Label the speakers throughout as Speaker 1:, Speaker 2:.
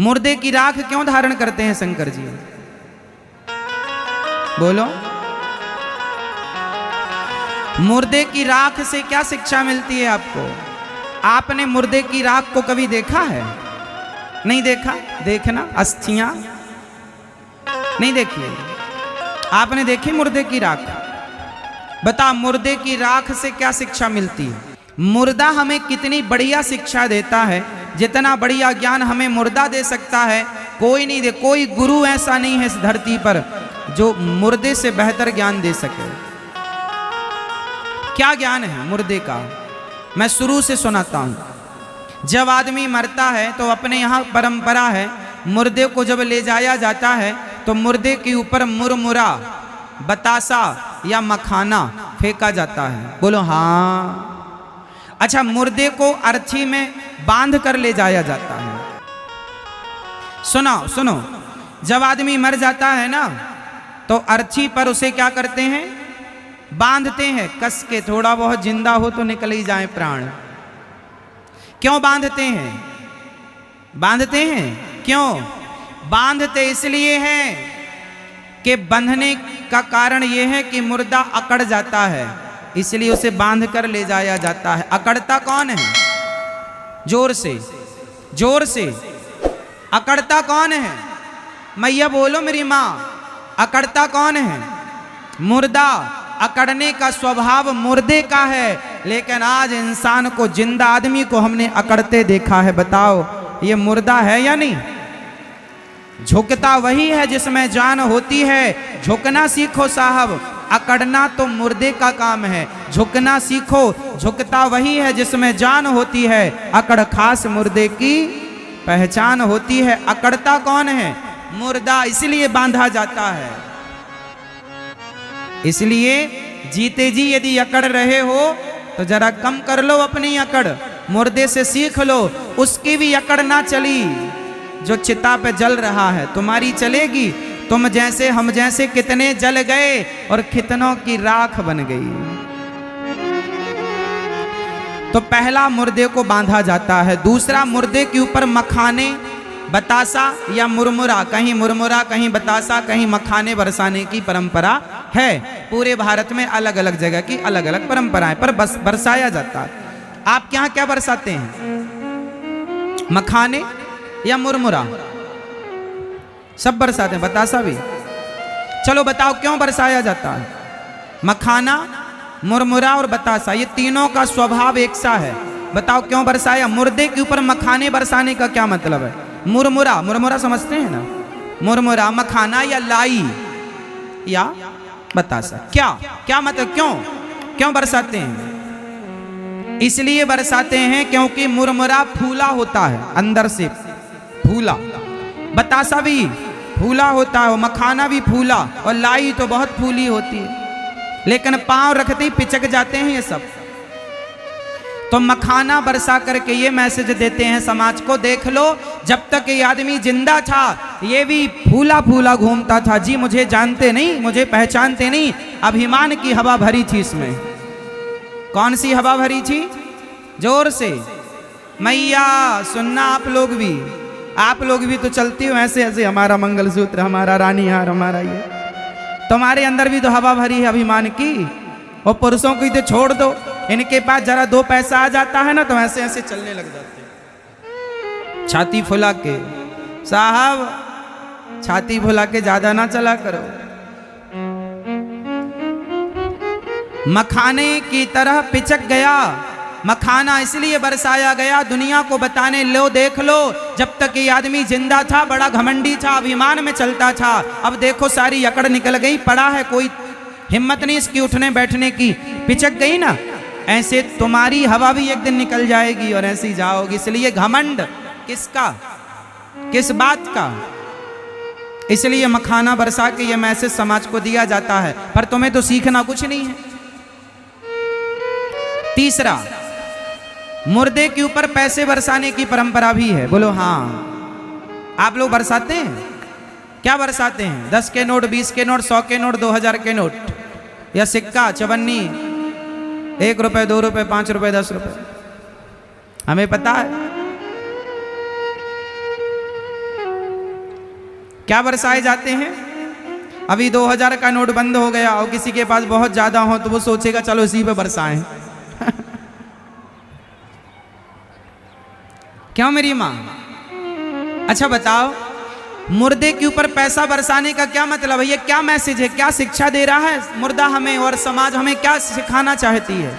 Speaker 1: मुर्दे की राख क्यों धारण करते हैं शंकर जी? बोलो। मुर्दे की राख से क्या शिक्षा मिलती है आपको? आपने मुर्दे की राख को कभी देखा है? नहीं देखा? देखना, अस्थियां नहीं देखी? आपने देखी मुर्दे की राख? बता, मुर्दे की राख से क्या शिक्षा मिलती है? मुर्दा हमें कितनी बढ़िया शिक्षा देता है, जितना बढ़िया ज्ञान हमें मुर्दा दे सकता है कोई नहीं दे। कोई गुरु ऐसा नहीं है इस धरती पर जो मुर्दे से बेहतर ज्ञान दे सके। क्या ज्ञान है मुर्दे का? मैं शुरू से सुनाता हूं। जब आदमी मरता है तो अपने यहाँ परंपरा है, मुर्दे को जब ले जाया जाता है तो मुर्दे के ऊपर मुरमुरा, बतासा या मखाना फेंका जाता है। बोलो हाँ। अच्छा, मुर्दे को अर्थी में बांध कर ले जाया जाता है। सुनो सुनो, जब आदमी मर जाता है ना तो अर्थी पर उसे क्या करते हैं? बांधते हैं कस के, थोड़ा बहुत जिंदा हो तो निकल ही जाए प्राण। क्यों बांधते हैं? बांधते हैं क्यों? बांधते इसलिए हैं कि बंधने का कारण यह है कि मुर्दा अकड़ जाता है, इसलिए उसे बांध कर ले जाया जाता है। अकड़ता कौन है? जोर से, जोर से। अकड़ता कौन है? मैया बोलो मेरी माँ। अकड़ता कौन है? मुर्दा। अकड़ने का स्वभाव मुर्दे का है, लेकिन आज इंसान को, जिंदा आदमी को हमने अकड़ते देखा है। बताओ ये मुर्दा है या नहीं? झुकता वही है जिसमें जान होती है। झुकना सीखो साहब, अकड़ना तो मुर्दे का काम है। झुकना सीखो, झुकता वही है जिसमें जान होती है। अकड़ खास मुर्दे की पहचान होती है। अकड़ता कौन है? मुर्दा। इसलिए बांधा जाता है। इसलिए जीते जी यदि अकड़ रहे हो तो जरा कम कर लो अपनी अकड़, मुर्दे से सीख लो। उसकी भी अकड़ ना चली जो चिता पे जल रहा है, तुम्हारी चलेगी। तुम जैसे हम जैसे कितने जल गए और कितनों की राख बन गई। तो पहला मुर्दे को बांधा जाता है। दूसरा, मुर्दे के ऊपर मखाने, बतासा या मुरमुरा, कहीं मुरमुरा कहीं बतासा कहीं मखाने बरसाने की परंपरा है। पूरे भारत में अलग अलग जगह की अलग अलग परंपराएं, पर बस बरसाया जाता है। आप क्या क्या बरसाते हैं? मखाने या मुरमुरा? सब बरसाते हैं, बतासा भी। चलो बताओ क्यों बरसाया जाता है? मखाना, मुरमुरा और बतासा, ये तीनों का स्वभाव एक सा है। बताओ क्यों बरसाया? मुर्दे के ऊपर मखाने बरसाने का क्या मतलब है? मुरमुरा, मुरमुरा समझते हैं ना? मुरमुरा, मखाना या लाई या बतासा, क्या क्या मतलब? क्यों क्यों बरसाते हैं? इसलिए बरसाते हैं क्योंकि मुरमुरा फूला होता है, अंदर से फूला। बतासा भी फूला होता है, मखाना भी फूला, और लाई तो बहुत फूली होती है, लेकिन पांव रखते ही पिचक जाते हैं ये सब। तो मखाना बरसा करके ये मैसेज देते हैं समाज को, देख लो जब तक ये आदमी जिंदा था ये भी फूला फूला घूमता था। जी मुझे जानते नहीं, मुझे पहचानते नहीं। अभिमान की हवा भरी थी इसमें। कौन सी हवा भरी थी? जोर से मैया सुनना। आप लोग भी तो चलती हो ऐसे ऐसे, हमारा मंगलसूत्र, हमारा रानी हार, हमारा ये। तुम्हारे अंदर भी तो हवा भरी है अभिमान की। और पुरुषों को तो छोड़ दो, इनके पास जरा दो पैसा आ जाता है ना तो ऐसे ऐसे चलने लग जाते हैं, छाती फुला के। साहब छाती फुला के ज्यादा ना चला करो। मखाने की तरह पिचक गया। मखाना इसलिए बरसाया गया दुनिया को बताने, लो देख लो जब तक ये आदमी जिंदा था बड़ा घमंडी था, अभिमान में चलता था। अब देखो सारी अकड़ निकल गई, पड़ा है, कोई हिम्मत नहीं इसकी उठने बैठने की, पिचक गई ना। ऐसे तुम्हारी हवा भी एक दिन निकल जाएगी और ऐसे ही जाओगी। इसलिए घमंड किसका, किस बात का? इसलिए मखाना बरसा के ये मैसेज समाज को दिया जाता है, पर तुम्हें तो सीखना कुछ नहीं है। तीसरा, मुर्दे के ऊपर पैसे बरसाने की परंपरा भी है। बोलो हाँ। आप लोग बरसाते हैं? क्या बरसाते हैं? 10 के नोट, 20 के नोट, 100 के नोट, 2000 के नोट, या सिक्का, चवन्नी, 1 रुपए, 2 रुपए, 5 रुपए, 10 रुपए। हमें पता है। क्या बरसाए जाते हैं? अभी 2000 का नोट बंद हो गया और किसी के पास बहुत ज्यादा हो तो वो सोचेगा चलो इसी पे बरसाएं। क्यों मेरी माँ? अच्छा बताओ, मुर्दे के ऊपर पैसा बरसाने का क्या मतलब है? ये क्या मैसेज है, क्या शिक्षा दे रहा है मुर्दा हमें, और समाज हमें क्या सिखाना चाहती है?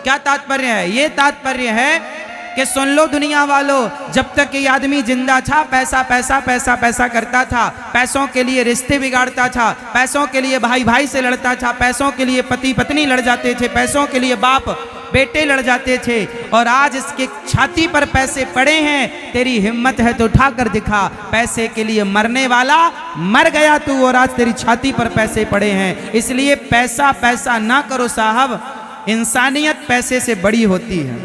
Speaker 1: क्या तात्पर्य है? ये तात्पर्य है कि सुन लो दुनिया वालों, जब तक ये आदमी जिंदा था पैसा पैसा पैसा पैसा करता था, पैसों के लिए रिश्ते बिगाड़ता था, पैसों के लिए भाई भाई से लड़ता था, पैसों के लिए पति पत्नी लड़ जाते थे, पैसों के लिए बाप बेटे लड़ जाते थे। और आज इसके छाती पर पैसे पड़े हैं, तेरी हिम्मत है तो उठाकर दिखा। पैसे के लिए मरने वाला मर गया तू, और आज तेरी छाती पर पैसे पड़े हैं। इसलिए पैसा पैसा ना करो साहब, इंसानियत पैसे से बड़ी होती है,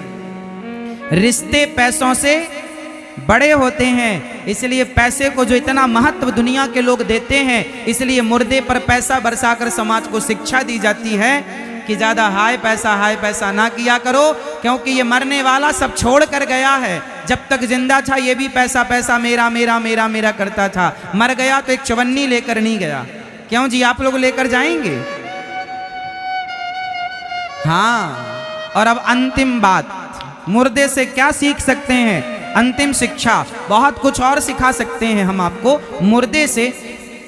Speaker 1: रिश्ते पैसों से बड़े होते हैं। इसलिए पैसे को जो इतना महत्व दुनिया के लोग देते हैं, इसलिए मुर्दे पर पैसा बरसाकर समाज को शिक्षा दी जाती है कि ज़्यादा हाय पैसा ना किया करो, क्योंकि ये मरने वाला सब छोड़ कर गया है। जब तक जिंदा था ये भी पैसा पैसा मेरा मेरा मेरा मेरा करता था, मर गया तो एक चवन्नी लेकर नहीं गया। क्यों जी, आप लोग लेकर जाएंगे? हाँ। और अब अंतिम बात, मुर्दे से क्या सीख सकते हैं? अंतिम शिक्षा, बहुत कुछ और सिखा सकते हैं हम आपको मुर्दे से।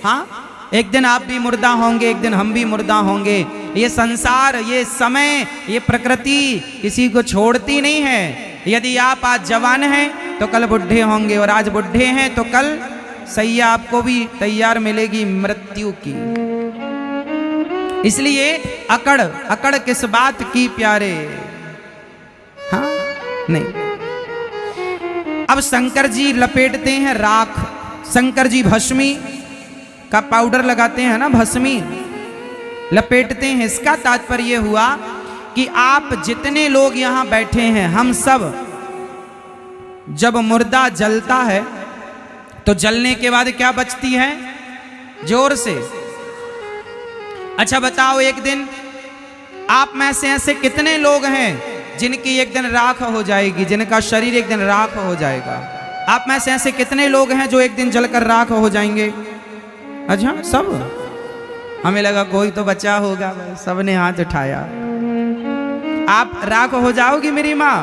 Speaker 1: हाँ, एक दिन आप भी मुर्दा होंगे, एक दिन हम भी मुर्दा होंगे। ये संसार, ये समय, ये प्रकृति किसी को छोड़ती नहीं है। यदि आप आज जवान हैं तो कल बुढ़े होंगे, और आज बुढ़े हैं तो कल सैया आपको भी तैयार मिलेगी मृत्यु की। इसलिए अकड़ अकड़ किस बात की प्यारे। हाँ नहीं। अब शंकर जी लपेटते हैं राख, शंकर जी भस्मी का पाउडर लगाते हैं ना, भस्मी लपेटते हैं। इसका तात्पर्य हुआ कि आप जितने लोग यहां बैठे हैं, हम सब जब मुर्दा जलता है तो जलने के बाद क्या बचती है? जोर से। अच्छा बताओ, एक दिन आप में से ऐसे कितने लोग हैं जिनकी एक दिन राख हो जाएगी, जिनका शरीर एक दिन राख हो जाएगा? आप में से ऐसे कितने लोग हैं जो एक दिन जलकर राख हो जाएंगे? अच्छा, सब? हमें लगा कोई तो बचा होगा, सबने हाथ उठाया। आप राख हो जाओगी मेरी माँ,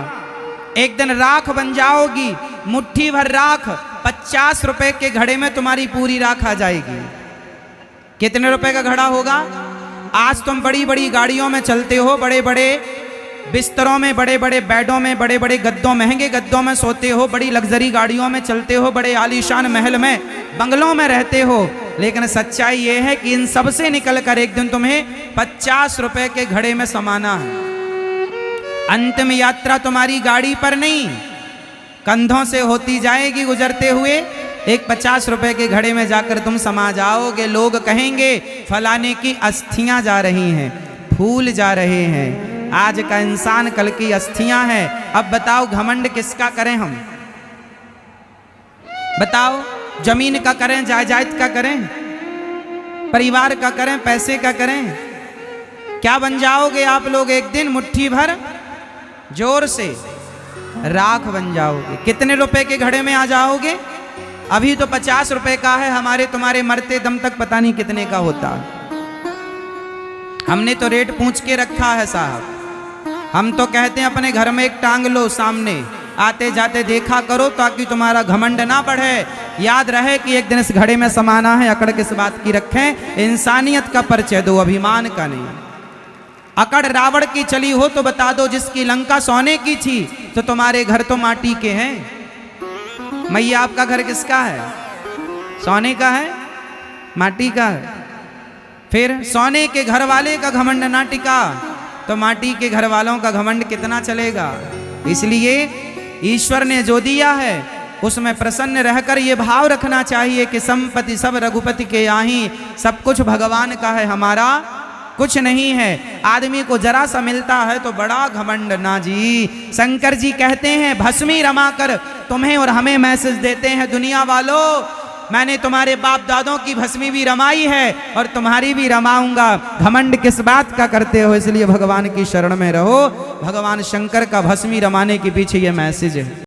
Speaker 1: एक दिन राख बन जाओगी। मुट्ठी भर राख, 50 रुपए के घड़े में तुम्हारी पूरी राख आ जाएगी। कितने रुपए का घड़ा होगा? आज तुम बड़ी बड़ी गाड़ियों में चलते हो, बड़े बड़े बिस्तरों में, बड़े बड़े बेडों में, बड़े बड़े गद्दों, महंगे गद्दों में सोते हो, बड़ी लग्जरी गाड़ियों में चलते हो, बड़े आलीशान महल में, बंगलों में रहते हो। लेकिन सच्चाई ये है कि इन सब से निकल कर एक दिन तुम्हें 50 रुपए के घड़े में समाना है। अंतिम यात्रा तुम्हारी गाड़ी पर नहीं, कंधों से होती जाएगी गुजरते हुए। एक 50 रुपए के घड़े में जाकर तुम समा जाओगे। लोग कहेंगे फलाने की अस्थियां जा रही हैं, फूल जा रहे हैं। आज का इंसान कल की अस्थियां हैं। अब बताओ घमंड किसका करें हम? बताओ, जमीन का करें, जायदाद का करें, परिवार का करें, पैसे का करें? क्या बन जाओगे आप लोग? एक दिन मुट्ठी भर जोर से राख बन जाओगे। कितने रुपए के घड़े में आ जाओगे? अभी तो 50 रुपए का है, हमारे तुम्हारे मरते दम तक पता नहीं कितने का होता। हमने तो रेट पूछ के रखा है साहब। हम तो कहते हैं अपने घर में एक टांग लो सामने, आते जाते देखा करो ताकि तुम्हारा घमंड ना बढ़े। याद रहे कि एक दिन इस घड़े में समाना है। अकड़ किस बात की रखें? इंसानियत का परिचय दो, अभिमान का नहीं। अकड़ रावण की चली हो तो बता दो, जिसकी लंका सोने की थी तो तुम्हारे घर तो माटी के हैं। मैया आपका घर किसका है? सोने का है, माटी का है। फिर सोने के घर वाले का घमंड ना टिका तो माटी के घर वालों का घमंड कितना चलेगा? इसलिए ईश्वर ने जो दिया है उसमें प्रसन्न रहकर ये भाव रखना चाहिए कि संपत्ति सब रघुपति के आही, सब कुछ भगवान का है, हमारा कुछ नहीं है। आदमी को जरा सा मिलता है तो बड़ा घमंड ना जी। शंकर जी कहते हैं भस्मी रमा कर तुम्हें और हमें मैसेज देते हैं, दुनिया वालों मैंने तुम्हारे बाप दादों की भस्मी भी रमाई है और तुम्हारी भी रमाऊंगा। घमंड किस बात का करते हो? इसलिए भगवान की शरण में रहो। भगवान शंकर का भस्मी रमाने के पीछे ये मैसेज है।